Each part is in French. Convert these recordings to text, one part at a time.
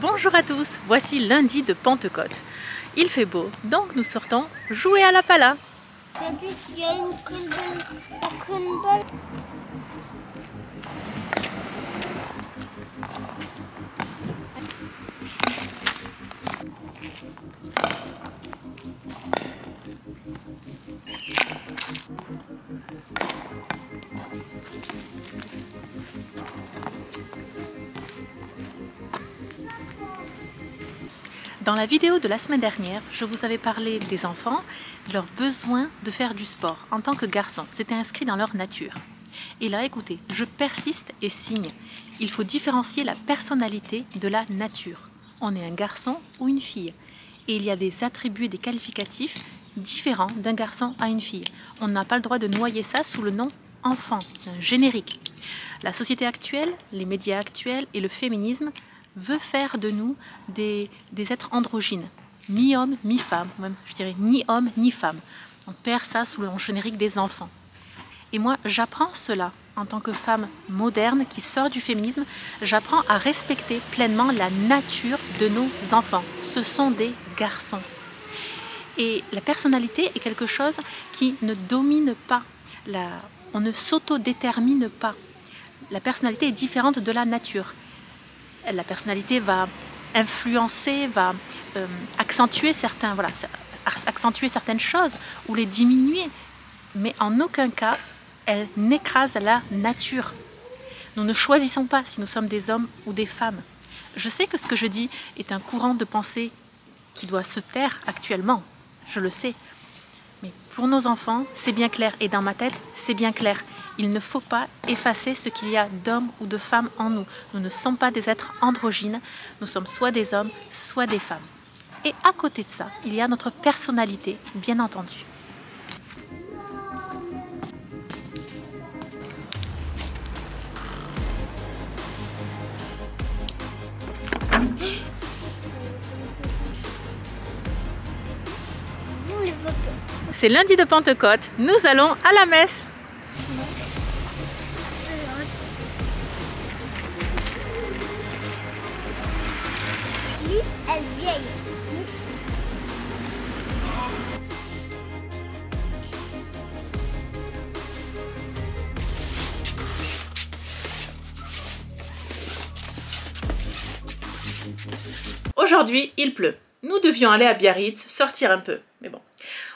Bonjour à tous, voici lundi de Pentecôte. Il fait beau, donc nous sortons jouer à la pala. Il y a une balle. Dans la vidéo de la semaine dernière, je vous avais parlé des enfants, de leur besoin de faire du sport en tant que garçons. C'était inscrit dans leur nature. Et là, écoutez, je persiste et signe. Il faut différencier la personnalité de la nature. On est un garçon ou une fille. Et il y a des attributs et des qualificatifs différents d'un garçon à une fille. On n'a pas le droit de noyer ça sous le nom enfant. C'est un générique. La société actuelle, les médias actuels et le féminisme veut faire de nous des êtres androgynes, mi-homme, mi-femme, même je dirais ni homme ni femme. On perd ça sous le nom générique des enfants. Et moi, j'apprends cela en tant que femme moderne qui sort du féminisme. J'apprends à respecter pleinement la nature de nos enfants. Ce sont des garçons. Et la personnalité est quelque chose qui ne domine pas. On ne s'autodétermine pas. La personnalité est différente de la nature. La personnalité va influencer, va accentuer certaines choses ou les diminuer, mais en aucun cas elle n'écrase la nature. Nous ne choisissons pas si nous sommes des hommes ou des femmes. Je sais que ce que je dis est un courant de pensée qui doit se taire actuellement, je le sais, mais pour nos enfants c'est bien clair et dans ma tête c'est bien clair. Il ne faut pas effacer ce qu'il y a d'hommes ou de femmes en nous. Nous ne sommes pas des êtres androgynes, nous sommes soit des hommes, soit des femmes. Et à côté de ça, il y a notre personnalité, bien entendu. C'est lundi de Pentecôte, nous allons à la messe. Elle vieille. Aujourd'hui, il pleut. Nous devions aller à Biarritz, sortir un peu. Mais bon,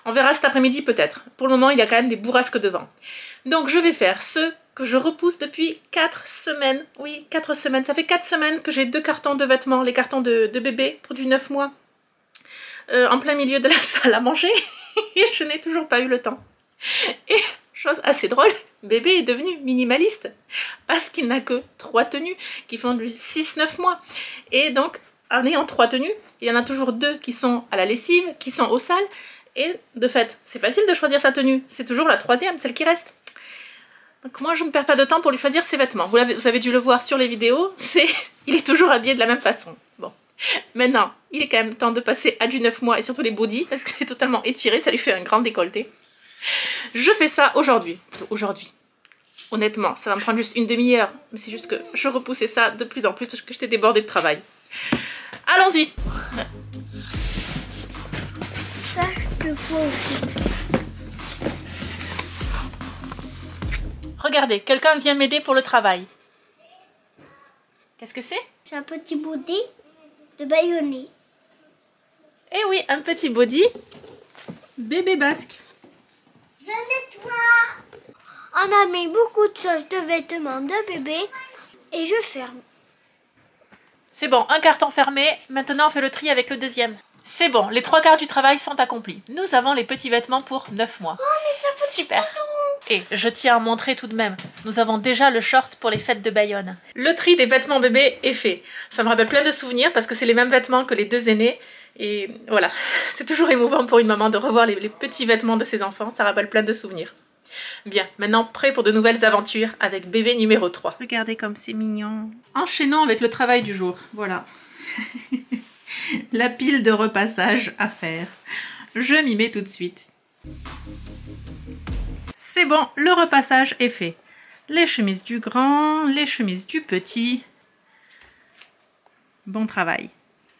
on verra cet après-midi peut-être. Pour le moment, il y a quand même des bourrasques de vent. Donc je vais faire ce que je repousse depuis 4 semaines. Oui, 4 semaines. Ça fait 4 semaines que j'ai 2 cartons de vêtements, les cartons de bébé pour du 9 mois, en plein milieu de la salle à manger. Et je n'ai toujours pas eu le temps. Et chose assez drôle, bébé est devenu minimaliste parce qu'il n'a que 3 tenues qui font du 6-9 mois. Et donc, en ayant 3 tenues, il y en a toujours 2 qui sont à la lessive, qui sont aux salles. Et de fait, c'est facile de choisir sa tenue. C'est toujours la 3e, celle qui reste. Donc moi, je ne perds pas de temps pour lui choisir ses vêtements. Vous avez dû le voir sur les vidéos, il est toujours habillé de la même façon. Bon, maintenant, il est quand même temps de passer à du 9 mois et surtout les bodys, parce que c'est totalement étiré, ça lui fait un grand décolleté. Je fais ça aujourd'hui, aujourd'hui. Honnêtement, ça va me prendre juste une demi-heure, mais c'est juste que je repoussais ça de plus en plus parce que j'étais débordée de travail. Allons-y. Ça, je le vois aussi. Regardez, quelqu'un vient m'aider pour le travail. Qu'est-ce que c'est? C'est un petit body de baïonné. Eh oui, un petit body bébé basque. Je nettoie. On a mis beaucoup de choses de vêtements de bébé et je ferme. C'est bon, un carton fermé, maintenant on fait le tri avec le deuxième. C'est bon, les 3/4 du travail sont accomplis. Nous avons les petits vêtements pour 9 mois. Oh, mais ça super. Et je tiens à montrer tout de même, nous avons déjà le short pour les fêtes de Bayonne. Le tri des vêtements bébés est fait. Ça me rappelle plein de souvenirs parce que c'est les mêmes vêtements que les 2 aînés. Et voilà, c'est toujours émouvant pour une maman de revoir les petits vêtements de ses enfants, ça rappelle plein de souvenirs. Bien, maintenant prêt pour de nouvelles aventures avec bébé numéro 3. Regardez comme c'est mignon. Enchaînons avec le travail du jour, voilà. La pile de repassage à faire. Je m'y mets tout de suite. C'est bon, le repassage est fait. Les chemises du grand, les chemises du petit. Bon travail.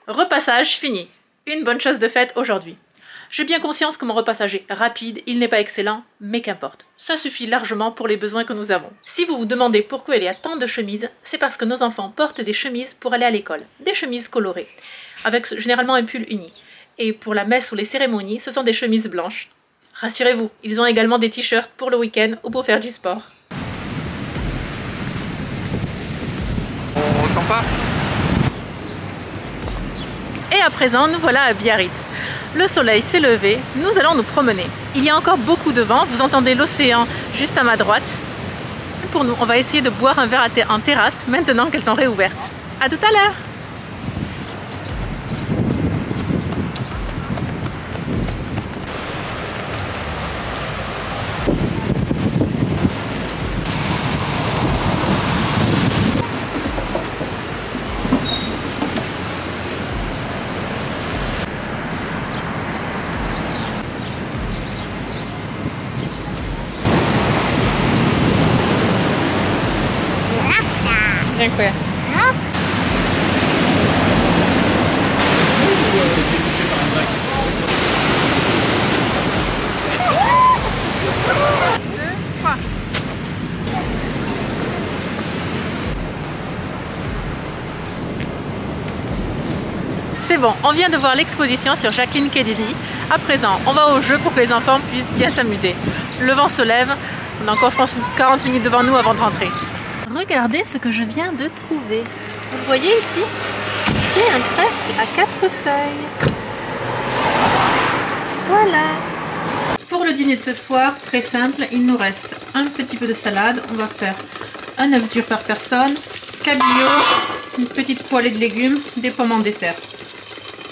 Repassage fini. Une bonne chose de faite aujourd'hui. J'ai bien conscience que mon repassage est rapide, il n'est pas excellent, mais qu'importe. Ça suffit largement pour les besoins que nous avons. Si vous vous demandez pourquoi il y a tant de chemises, c'est parce que nos enfants portent des chemises pour aller à l'école. Des chemises colorées, avec généralement un pull uni. Et pour la messe ou les cérémonies, ce sont des chemises blanches. Rassurez-vous, ils ont également des t-shirts pour le week-end ou pour faire du sport. On ressent pas. Et à présent, nous voilà à Biarritz. Le soleil s'est levé, nous allons nous promener. Il y a encore beaucoup de vent, vous entendez l'océan juste à ma droite. Pour nous, on va essayer de boire un verre en terrasse maintenant qu'elles sont réouvertes. À tout à l'heure! Incroyable. C'est bon, on vient de voir l'exposition sur Jacqueline Kennedy. À présent, on va au jeu pour que les enfants puissent bien s'amuser. Le vent se lève, on a encore je pense 40 minutes devant nous avant de rentrer. Regardez ce que je viens de trouver. Vous le voyez ici? C'est un trèfle à 4 feuilles. Voilà. Pour le dîner de ce soir, très simple, il nous reste un petit peu de salade. On va faire un œuf dur par personne, cabillaud, une petite poêlée de légumes, des pommes en dessert.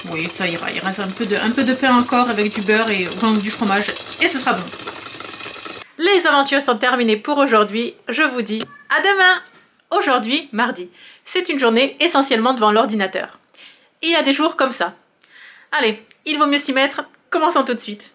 Oui, ça ira. Il reste un peu de pain encore avec du beurre et du fromage et ce sera bon. Les aventures sont terminées pour aujourd'hui. Je vous dis à demain. Aujourd'hui, mardi, c'est une journée essentiellement devant l'ordinateur. Il y a des jours comme ça. Allez, il vaut mieux s'y mettre. Commençons tout de suite.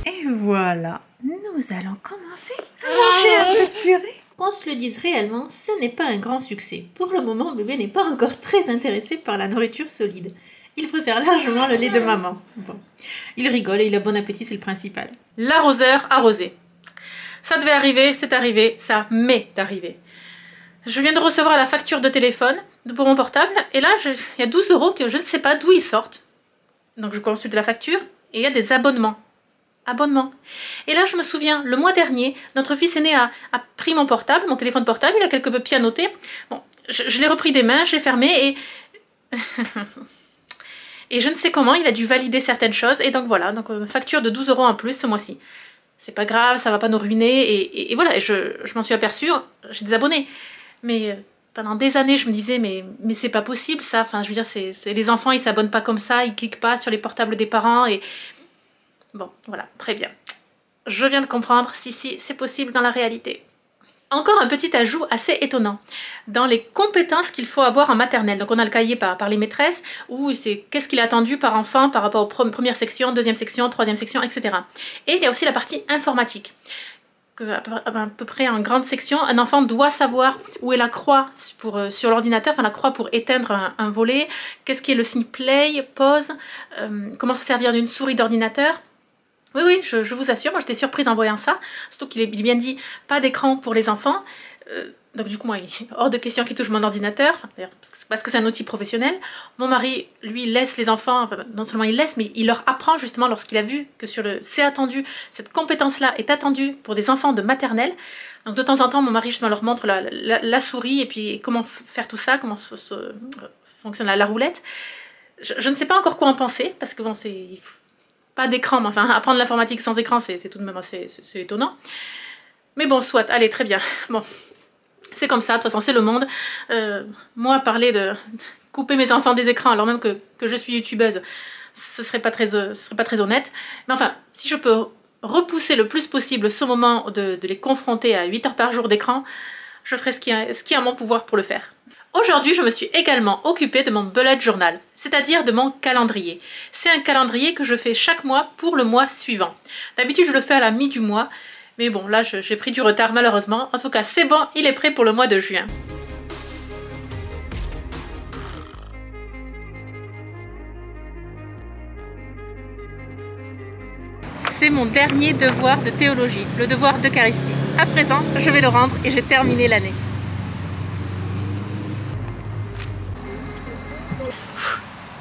Et voilà, nous allons commencer à manger un peu de purée. Qu'on se le dise réellement, ce n'est pas un grand succès. Pour le moment, bébé n'est pas encore très intéressé par la nourriture solide. Il préfère largement le lait de maman. Bon. Il rigole et il a bon appétit, c'est le principal. L'arroseur arrosé. Ça devait arriver, c'est arrivé, ça m'est arrivé. Je viens de recevoir la facture de téléphone pour mon portable et là, il y a 12 € que je ne sais pas d'où ils sortent. Donc je consulte la facture et il y a des abonnements. Et là, je me souviens, le mois dernier, notre fils aîné a pris mon portable, mon téléphone portable, il a quelque peu pianoté. Bon, je l'ai repris des mains, j'ai fermé et... et je ne sais comment, il a dû valider certaines choses. Et donc voilà, donc facture de 12 € en plus ce mois-ci. C'est pas grave, ça va pas nous ruiner. Et voilà, et je m'en suis aperçue, j'ai des abonnés. Mais pendant des années, je me disais, mais c'est pas possible ça. Enfin, je veux dire, les enfants, ils s'abonnent pas comme ça, ils cliquent pas sur les portables des parents et... Bon, voilà, très bien. Je viens de comprendre, si, c'est possible dans la réalité. Encore un petit ajout assez étonnant. Dans les compétences qu'il faut avoir en maternelle, donc on a le cahier par les maîtresses, où c'est qu'est-ce qu'il est attendu par enfant par rapport aux premières sections, deuxième section, troisième section, etc. Et il y a aussi la partie informatique. À peu près en grande section, un enfant doit savoir où est la croix sur l'ordinateur, enfin la croix pour éteindre un volet, qu'est-ce qui est le signe play, pause, comment se servir d'une souris d'ordinateur. Oui, je vous assure, moi j'étais surprise en voyant ça, surtout qu'il est bien dit pas d'écran pour les enfants, donc du coup moi il est hors de question qu'il touche mon ordinateur, parce que c'est un outil professionnel. Mon mari, lui, laisse les enfants, enfin, non seulement il laisse, mais il leur apprend justement lorsqu'il a vu que c'est attendu, cette compétence-là est attendue pour des enfants de maternelle. Donc de temps en temps, mon mari justement leur montre la souris et puis comment faire tout ça, comment fonctionne la roulette. Je ne sais pas encore quoi en penser, parce que bon, c'est... Pas d'écran, mais enfin, apprendre l'informatique sans écran, c'est tout de même assez étonnant. Mais bon, soit, allez, très bien. Bon, c'est comme ça, de toute façon, c'est le monde. Moi, parler de couper mes enfants des écrans, alors même que je suis youtubeuse, ce serait pas très honnête. Mais enfin, si je peux repousser le plus possible ce moment de les confronter à 8 heures par jour d'écran, je ferai ce qui est en mon pouvoir pour le faire. Aujourd'hui, je me suis également occupée de mon bullet journal, c'est-à-dire de mon calendrier. C'est un calendrier que je fais chaque mois pour le mois suivant. D'habitude, je le fais à la mi du mois, mais bon, là, j'ai pris du retard malheureusement. En tout cas, c'est bon, il est prêt pour le mois de juin. C'est mon dernier devoir de théologie, le devoir d'Eucharistie. À présent, je vais le rendre et j'ai terminé l'année.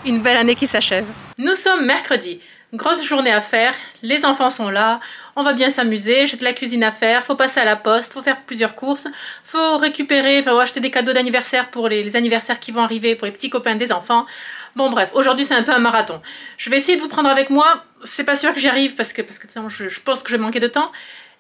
Une belle année qui s'achève. Nous sommes mercredi. Grosse journée à faire, les enfants sont là, on va bien s'amuser, j'ai de la cuisine à faire, faut passer à la poste, faut faire plusieurs courses, faut récupérer, faut acheter des cadeaux d'anniversaire pour les anniversaires qui vont arriver, pour les petits copains des enfants. Bon bref, aujourd'hui c'est un peu un marathon. Je vais essayer de vous prendre avec moi, c'est pas sûr que j'y arrive parce que je pense que je vais manquer de temps,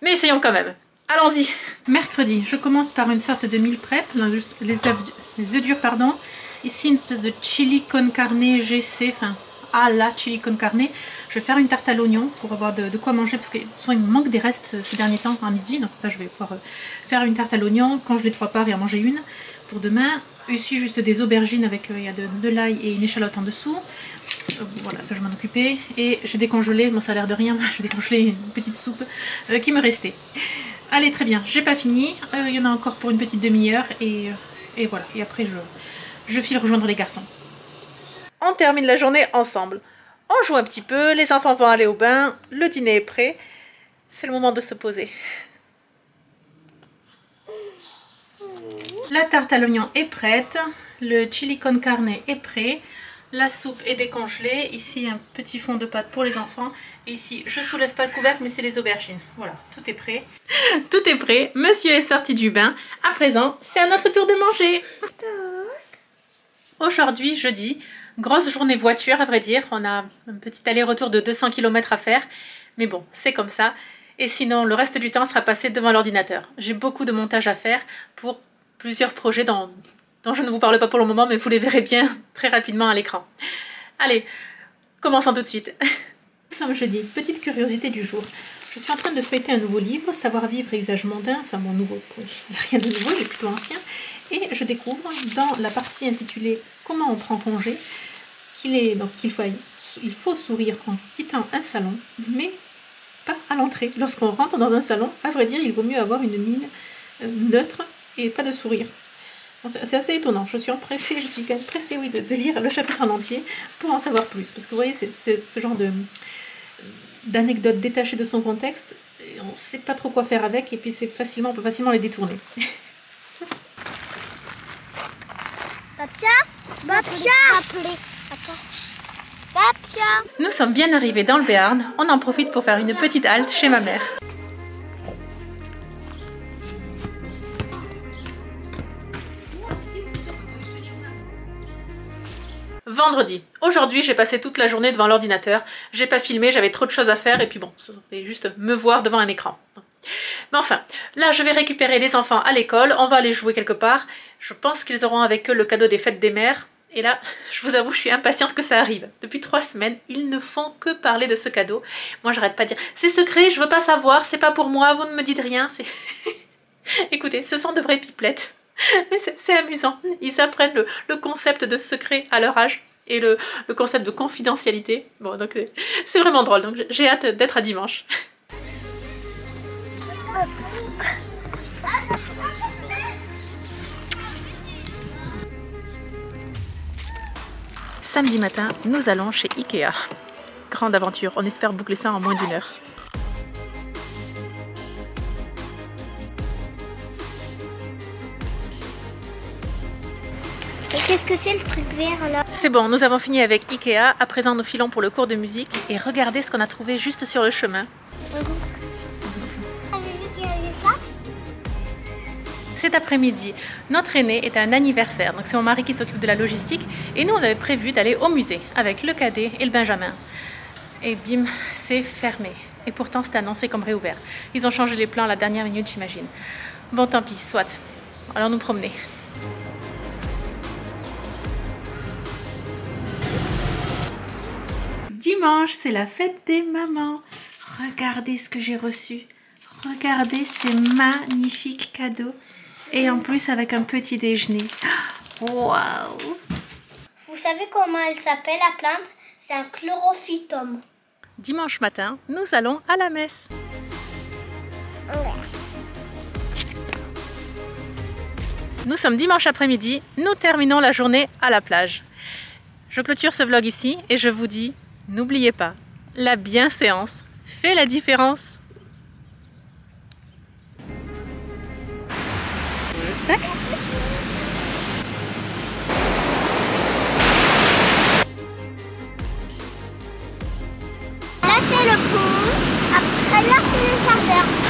mais essayons quand même. Allons-y. Mercredi, je commence par une sorte de meal prep, les œufs durs pardon. Ici une espèce de chili con carne GC, enfin à la chili con carne. Je vais faire une tarte à l'oignon pour avoir de quoi manger parce que souvent il me manque des restes ces derniers temps à midi, donc ça je vais pouvoir faire une tarte à l'oignon quand je les 3 parts et en manger une pour demain. Ici juste des aubergines avec il y a de l'ail et une échalote en dessous. Voilà, ça je m'en occupais. Et j'ai décongelé, bon ça a l'air de rien, j'ai décongelé une petite soupe qui me restait. Allez, très bien, j'ai pas fini, il y en a encore pour une petite demi-heure et voilà, et après je file rejoindre les garçons. On termine la journée ensemble. On joue un petit peu, les enfants vont aller au bain, le dîner est prêt. C'est le moment de se poser. La tarte à l'oignon est prête, le chili con carne est prêt, la soupe est décongelée, ici un petit fond de pâte pour les enfants, et ici je soulève pas le couvercle mais c'est les aubergines. Voilà, tout est prêt. Tout est prêt, monsieur est sorti du bain, à présent c'est à notre tour de manger. Aujourd'hui, jeudi, grosse journée voiture à vrai dire, on a un petit aller-retour de 200 km à faire, mais bon, c'est comme ça. Et sinon, le reste du temps sera passé devant l'ordinateur. J'ai beaucoup de montage à faire pour plusieurs projets dont je ne vous parle pas pour le moment, mais vous les verrez bien très rapidement à l'écran. Allez, commençons tout de suite. Nous sommes jeudi, petite curiosité du jour. Je suis en train de feuilleter un nouveau livre, Savoir-vivre et usage mondain, enfin mon nouveau, il n'y a rien de nouveau, il est plutôt ancien. Et je découvre dans la partie intitulée « Comment on prend congé » qu'il faut sourire en quittant un salon, mais pas à l'entrée. Lorsqu'on rentre dans un salon, à vrai dire, il vaut mieux avoir une mine neutre et pas de sourire. Bon, c'est assez étonnant, je suis quand même pressée oui, de lire le chapitre en entier pour en savoir plus. Parce que vous voyez, c'est ce genre d'anecdotes détachées de son contexte, et on ne sait pas trop quoi faire avec, et puis on peut facilement les détourner. Nous sommes bien arrivés dans le Béarn, on en profite pour faire une petite halte chez ma mère. Vendredi. Aujourd'hui, j'ai passé toute la journée devant l'ordinateur. J'ai pas filmé, j'avais trop de choses à faire et puis bon, c'était juste me voir devant un écran. Mais enfin, là je vais récupérer les enfants à l'école, on va aller jouer quelque part. Je pense qu'ils auront avec eux le cadeau des fêtes des mères. Et là, je vous avoue, je suis impatiente que ça arrive. Depuis 3 semaines, ils ne font que parler de ce cadeau. Moi, j'arrête pas de dire, c'est secret, je veux pas savoir, c'est pas pour moi, vous ne me dites rien. Écoutez, ce sont de vraies pipelettes. Mais c'est amusant. Ils apprennent le concept de secret à leur âge et le concept de confidentialité. Bon, donc c'est vraiment drôle. Donc j'ai hâte d'être à dimanche. Samedi matin, nous allons chez Ikea. Grande aventure, on espère boucler ça en moins d'1 heure. Et qu'est-ce que c'est le truc vert là? C'est bon, nous avons fini avec Ikea. À présent, nous filons pour le cours de musique et regardez ce qu'on a trouvé juste sur le chemin. Cet après-midi, notre aîné est à un anniversaire, donc c'est mon mari qui s'occupe de la logistique et nous on avait prévu d'aller au musée avec le cadet et le benjamin. Et bim, c'est fermé. Et pourtant c'était annoncé comme réouvert. Ils ont changé les plans à la dernière minute, j'imagine. Bon, tant pis, soit. Alors nous promener. Dimanche, c'est la fête des mamans. Regardez ce que j'ai reçu. Regardez ces magnifiques cadeaux. Et en plus avec un petit déjeuner. Waouh! Vous savez comment elle s'appelle la plante? C'est un chlorophytum. Dimanche matin, nous allons à la messe. Nous sommes dimanche après-midi, nous terminons la journée à la plage. Je clôture ce vlog ici et je vous dis, n'oubliez pas, la bienséance fait la différence. Là c'est le pont, après là c'est le jardin.